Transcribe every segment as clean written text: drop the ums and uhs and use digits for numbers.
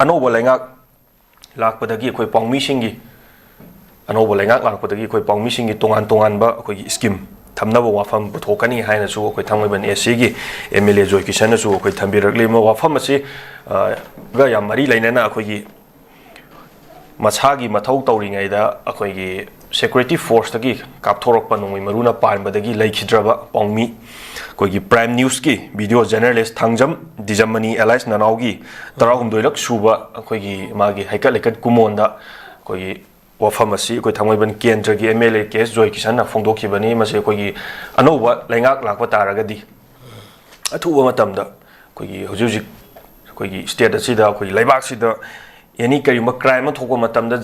अनोबो लेंगाक लाकपदगी अखोई पाउमीसिंगी अनोबो लेंगाक लाकपदगी अखोई पाउमीसिंगी तोंगान-तोंगानबा अखोई स्कीम थमनबो वाफम पुथोकनी हाइनसु अखोई थांगैबन एससीगी एमएलए ꯖꯣꯏꯀꯤꯁꯟꯅꯁꯨ अखोई थंबिरक्लिमा वाफम असि गा याम मरी लैनना अखोई मसागी मथौ तौरिङैदा अखोई सेक्युरिटी फोर्स तगी कापथोरकपा नोंगै मरुना पानबदगी लैखिद्रबा पाउमी कोई प्राइम न्यूज़ की वीडियो जर्नलिस्ट थांजम दिजमनी एलाइस ननाउगी तराहुमदोइलक सुबा अखोई मागी हैकल लेकट कुमोंदा कोई वफम असि कोई थांगैबन केंद्र की एमएलए केस ꯖꯣꯏꯀꯤꯁꯟꯅ फोंदोखिबनी मसे कोई अनोबा लैंगाक लाकपा तारगदी अथुबा मतमदा कोई हुजुजिक कोई स्टेट असिदा कोई लैबाक सिदा एनी करीम क्राइम थोको मतमदा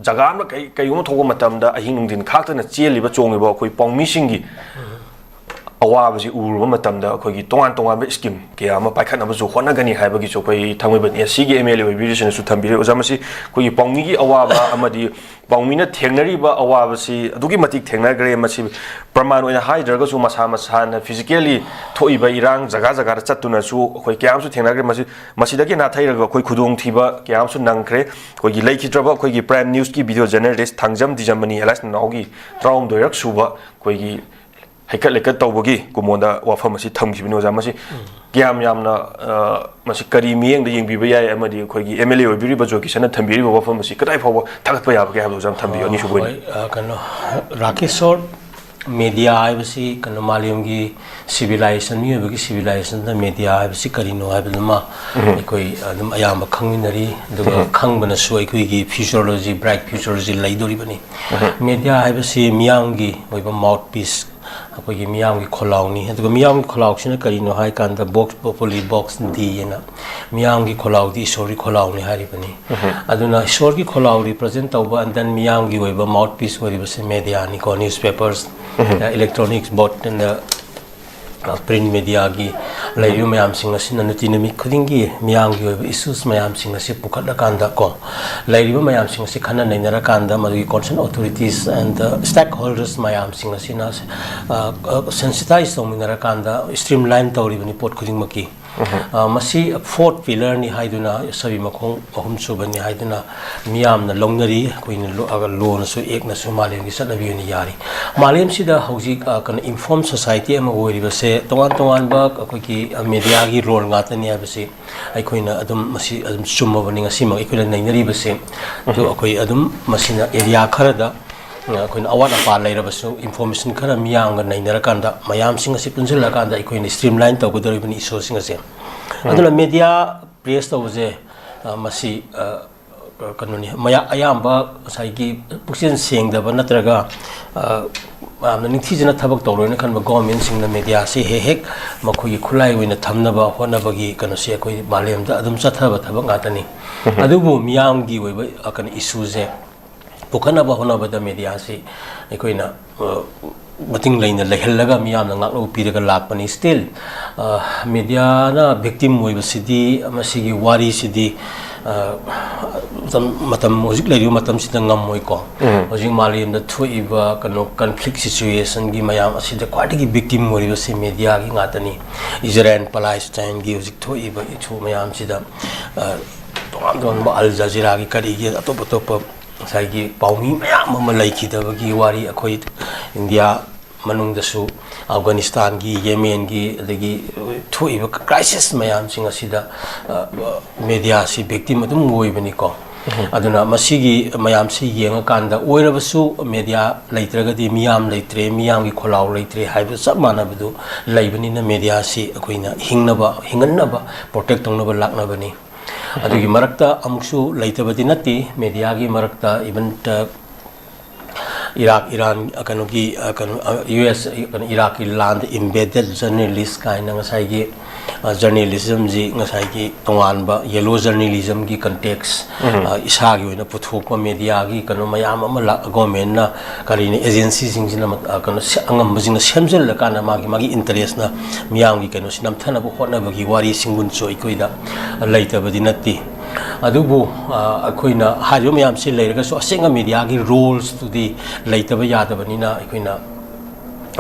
जगह अम कईगुम थोको मतमदा अहिंग नुंदिन खाक्तना चेलिबा चोंगिबा कोई पाउमीसिंगी अवाबसी उरुबा मतमदा अखोई तोंगान-तोंगानबा स्कीम क्या अमा पाइखतनबसु होनगनी हाइबगिसु कोई थांगैबन एससीगी एमएलए ओइबिरिसनसु थंबिरे ओजामसी कोई पाउमीगी अवाबा अमदि पाउमीना थेंगनरिबा अवाबसी अदुगी मतिक थेंगनग्रे मसी प्रमाण ओइना हाइद्रगसु मसा मसाना फिजिकली थोइबा इरांग जगह चत्तुनसु अखोई क्यामसु थेंगनग्रे मसीदगी नाथैरगा अखोई खुदोंग थिबा क्यामसु नंगख्रे कोई लैखिद्रबा अखोई प्राइम न्यूज़ की वीडियो जर्नलिस्ट थांजम दिजमनी एलाइस ननाउगी तराहुमदोइरक सुबा कोई हैकल लेकट तौबगी कुमोंदा वाफम असि थमखिबनि ओजा मसि क्याम यामना मसि करी मियेंग येंबिबा याय अमदि अखोई एमएलए ओइबिरिबा ꯖꯣꯏꯀꯤꯁꯟꯅ थंबिरिबा वाफम असि कदाइ फावबा थागतपा याबगे हाबदो जाम थंबियो अनि सुबोनि कनो राकेशोर मीडिया हाइबसी कनो मालियमगी सिविलाइजेशन मियबगी सिविलाइजेशन द मीडिया हाइबसी करिनो हाइबदमा अखोई अदम अयाम खंगिनरी दुगा खंगबनसु अखोईगी futurology bright futurology लैदोरिबनी media हाइबसी मियांगी ओइबा mouthpiece अखोई मियांगी खोलाउनी अदुगा मियांगी खोलाउसिना करिनो हाइ कांदा बॉक्स पॉपुलरी बॉक्स दी येना मियांगी खोलाउदी ईश्वरी खोलाउनी हारिबनी अदुना ईश्वरगी खोलाउ रिप्रेजेंट तौबा एंड देन मियांगी ओइबा माउथपीस ओइबसे मीडिया नि को newspapers electronics boat and print media की लैरु मयाम सिंग असिना नुतिनमी खुदिंगी मियांगी ओइबा इश्यूज मयाम सिंग असि पुखटला कांदा को लैरु मयाम सिंग असि खना नैनरा कांदा मदुगी concern authorities and stakeholders मयाम सिंग असिना सेंसिटाइज तौमिनरा कांदा स्ट्रीमलाइन तौरिबनी पोट खुदिंगमकी मसी फोर्थ पिलर नि हाइदुना सभी मखों अहुम सुबनी हाइदुना मियामना लौनरी कोइना अगर लोनसु एकनसु मालेमगी सदबियनि यारी मालेम सिदा हौजिक कन इन्फॉर्म सोसाइटी अमा ओइरिबसे तोंगान-तोंगानबा अखोइकी मीडिया की रोल गातनी हाबसे अखोइना अदुम मसी अदुम चुम्मबनि ngasiमा अखोइना नैनरिबसे तो अखोइ अदुम मसिना एरिया खरदा अखोइना अवाट अपा लैरबसु इन्फॉर्मेशन खरा मियांगा नैनरकांदा मयामसिंग असि पुंजलकांदा अखोइना स्ट्रीमलाइन तौगदरिबनि इशूसिंग असे अदुना मीडिया प्रेस तौबजे मसी कनोनी मया अयाम्बा साइगी पुक्सिन सेंगदबा नत्रगा आमना निथिजना थबक तौरोइना खनबा गवर्नमेंट सिंग मीडिया से हेक मखोगी खुलाई ओइना थमनबा होनबगी कनोसे अखोइ मालेमदा अदुम चथबा थबक गातनी अदुबु मियांगी ओइबा अकन इशूजे पुखनबा होनबदा मीडिया से अखोइना मतिंग लैना लेहलगा मियामना ngaklo piraga lakpani still media na victim oibasidi amasigi wari sidi matam hojik lairu matam sida ngamoi ko hojik malim da thuiba kano conflict situation gi mayam asida kwatigi victim oribase media gi ngatani Israel Palestine gi hojik thuiba ichu mayam sida don Al Jazeera gi kari gi atop साइगी पाउमी मैम लैखिदबगी वारी अखोई India मनुंगदसु अफगानिस्तान की Yemen की अदगी थोइब क्राइसिस मैम सिंग असिदा मीडिया सि विक्टिम अदुम ओइबनिको अदुना मसिगी मैम सि येंगा कांदा ओइरबसु मीडिया लैत्रगदि मियाम लैत्रे मियाम की खोलाउ लैत्रे हाइब सब मानबदु लैबनिना मीडिया सि अखोइना हिंगन्नबा प्रोटेक्ट तौनबा लाक्नबनी अदुगी मरक्ता अमुक्सु लैतबदि नत्ति मीडिया की मरक्ता इवन इराक ईरान कनोगी यूएस इराक की लैंड एम्बेडेड जर्नलिस्ट काइना ngसाइगी जर्नलिज्म जी ngसाइगी तोंगानबा येलो जर्नलिज्म की कंटेक्स इसागी ओइना पुथोकपा मीडिया की कनो मयाम अमा गवर्नमेंट ना करिने एजेंसी सिंगजिना कनो अंगम बजिना सेमजल काना मागी इंटरेस्ट ना मियाम की कनो सिनमथनबो होटनबगी वारी सिंगुन चोइ कोइदा लैतबदि नत्ति अदुबु अखोइना हारियो मयाम से लैरगसु असेंगा मीडिया की roles तुदी लैतबा यादबनिना अखोइना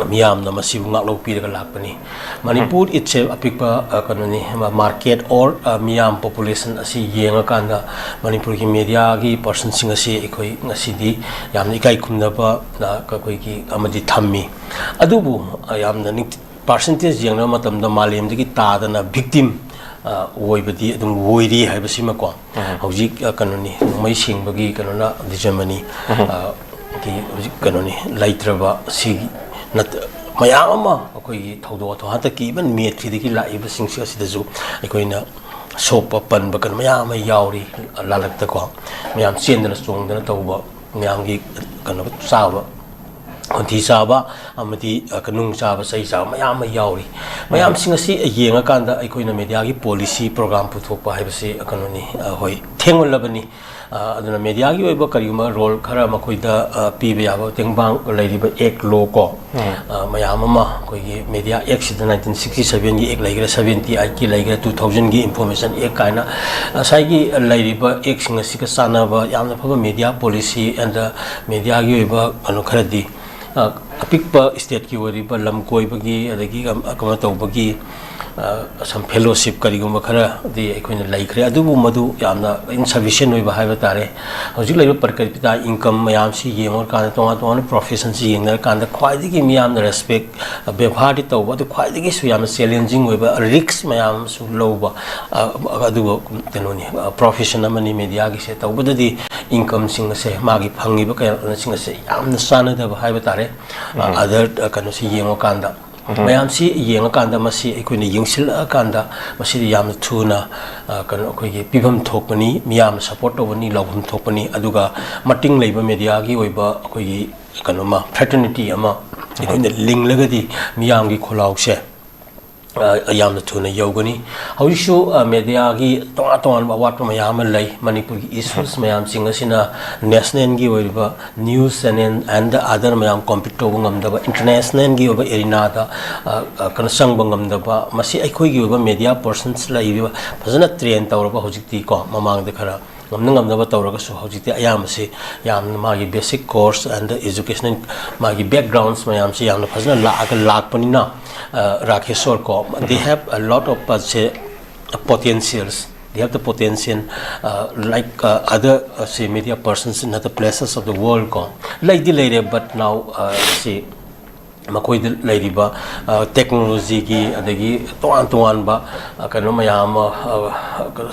miyamna masibu ngaklok piraga lakpani manipur itse apikpa kanoni market or miyam population asi yenga kanda manipur ki media gi person sing asi ekoi ngasidi yamna ikai khumnaba na kakoi ki amadi thammi adubu yamna percentage yengna matamda malem digi tadana victim oibadi adum woiri haibasima ko hojik kanoni mai singbagi kanona dijamani ki hojik kanoni laitraba si nat mayam ama akoi thodo tho hata ki ban me thidi ki lai ba sing si da ju akoi na sopa pan ba kan mayam yauri lalak ta ko mayam chen da song da tawba mayam gi kan sa ba konti sa ba amati kanung sa ba sai sa mayam yauri mayam sing asi yenga kan da akoi na media gi policy program puthok pa hai ba se kanoni hoi thengol labani aduna media gi oiba karima role khara makoida pibe yaba tengbang lairiba ek law ko mayam ama koi gi media act sid 1967 gi ek laigra 78 ki laigra 2000 gi information ek kaina sai gi lairiba ek singa sika sana ba yamna phaba media policy and media gi oiba anu khara di apikpa state ki oriba lam koiba gi adagi kama tawba gi some fellowship kariguma khara di ekoina laikre adubu madu yamna insufficient oiba haiba tare hojik laiba per capita income mayam si yemor kan to profession si yengna kan da khwaidi gi miyam na respect bevhari tawba du khwaidi gi su yam challenging oiba risks mayam su loba adubu tenoni profession amani media gi se tawba di income sing se magi phangi ba kaya sing se yamna sana da haiba tare other kanu si yengo kan da mayam si yenga kanda masi ekoi ni yingsil kanda masi yam thuna kan ekoi gi pibam thokpani miyam support tobani lawhum thokpani aduga mating leiba media gi oiba ekoi gi kanoma fraternity ama ekoi ni link lagadi miyam gi kholau se ayam thuna yogani hausu media gi ton awat mayam lai manipur gi issues mayam singasina national gi oiba news and the other mayam compete to ngam da international gi oba arena da kan sang bangam da ba masi aikoi gi oba media persons lai fazana train tawra hojikti ko mamang de khara ngamna ba tawra so hojikti ayam se yam magi basic course and the educational magi backgrounds mayam si yam fazana lak panina Rakeshwar ko they have a lot of potentials. They have the potential like other say media persons in other places of the world ko like the lady but now say makoi the lady ba technology gi adagi toan ba kano mayam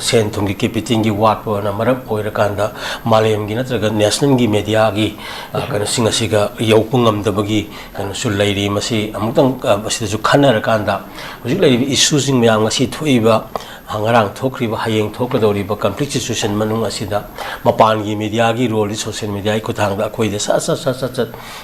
sen thung gi keeping gi wat na marap oirakanda malem gi natraga national gi media gi kano singasiga yopungam dabagi kano sul lady masi amutang masi ju khanar kanda hujik lady issues ing mayam ngasi thoiba hangarang thokriba hayeng thokadoriba complete situation manung asida mapan gi media gi role social media ko thang da koi de sa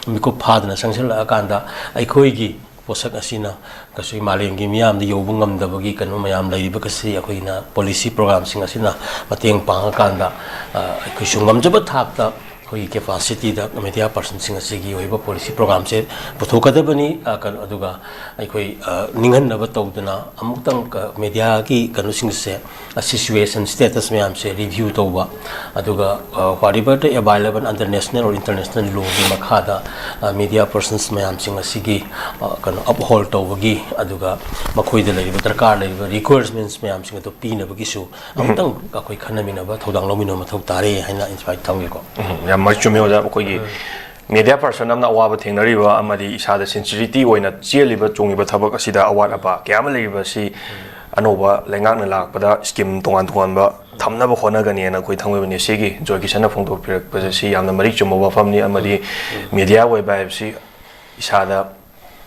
miko phadna sangsel akanda aikoi gi posak asina kasui malem gi miyam de yobungam da bagi kanu mayam lai ba kasi akoina policy program sing asina mateng pang kanda aikoi sungam jaba thak ta koi capacity da media person sing asigi oiba policy program se puthokada bani kan aduga aikoi ninghan na ba tawduna amutang media ki kanu sing se situation status mayam se review tawba aduga whatever the available under national or international law gi makhada media persons mayam sing asigi kan uphold tawgi aduga makhoi de laiba darkar laiba requirements mayam sing to pina bagi su amutang akoi khanamina ba thodang lomino mathok tare haina inspire thangi ko mai chume oja ko gi media person amna awa ba thengnari ba amadi isada sincerity oina cheliba chungiba thabak asida awat apa kyam leiba si anoba lengak na lak pada scheme tongan ba thamna ba khona gani na koi thangwe bani sigi jogi sana phongdok pirak ba si yamna mari chumo ba famni amadi media web ba si isada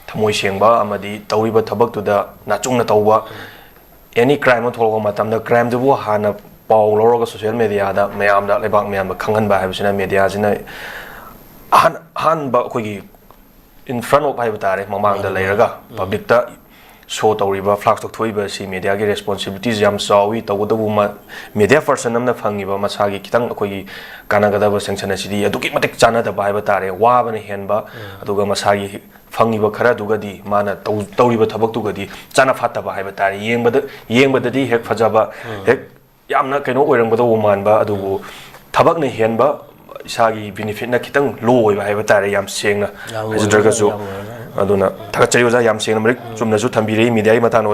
thamoi sengba amadi tawiba thabak tu da na chungna tawba any crime thol ma tamna crime du hana pau loroga social media da mayam da lebak mayam khangan ba habsina media jina han ba khoi in front of haiba tare mamang da leiraga public ta show tawriba flax tok thoiba si media gi responsibilities yam sawi tawdabu ma media person namna phangi ba masagi kitang khoi kanagada ba sanction asidi aduki matik chana da ba haiba tare wa bana henba aduga masagi phangi ba khara duga di mana tawriba thabak duga di chana fatta ba haiba tare yengbada di hek phajaba hek yamna kaino oirangbada woman ba adubu thabak na henba isagi benefit na kitang low oiba haiba tare yam sengna hajidraga ju ꯑꯗꯨꯅ ꯊꯥꯒꯠꯆꯔꯤ ꯑꯣꯖꯥ ꯌꯥꯝ ꯁꯦꯡꯅ ꯃꯔꯤꯛ ꯆꯨꯝꯅꯁꯨ ꯊꯝꯕꯤꯔꯛꯏ ꯃꯤꯗꯤꯌꯥꯒꯤ ꯃꯇꯥꯡꯗ ꯑꯣꯖꯥ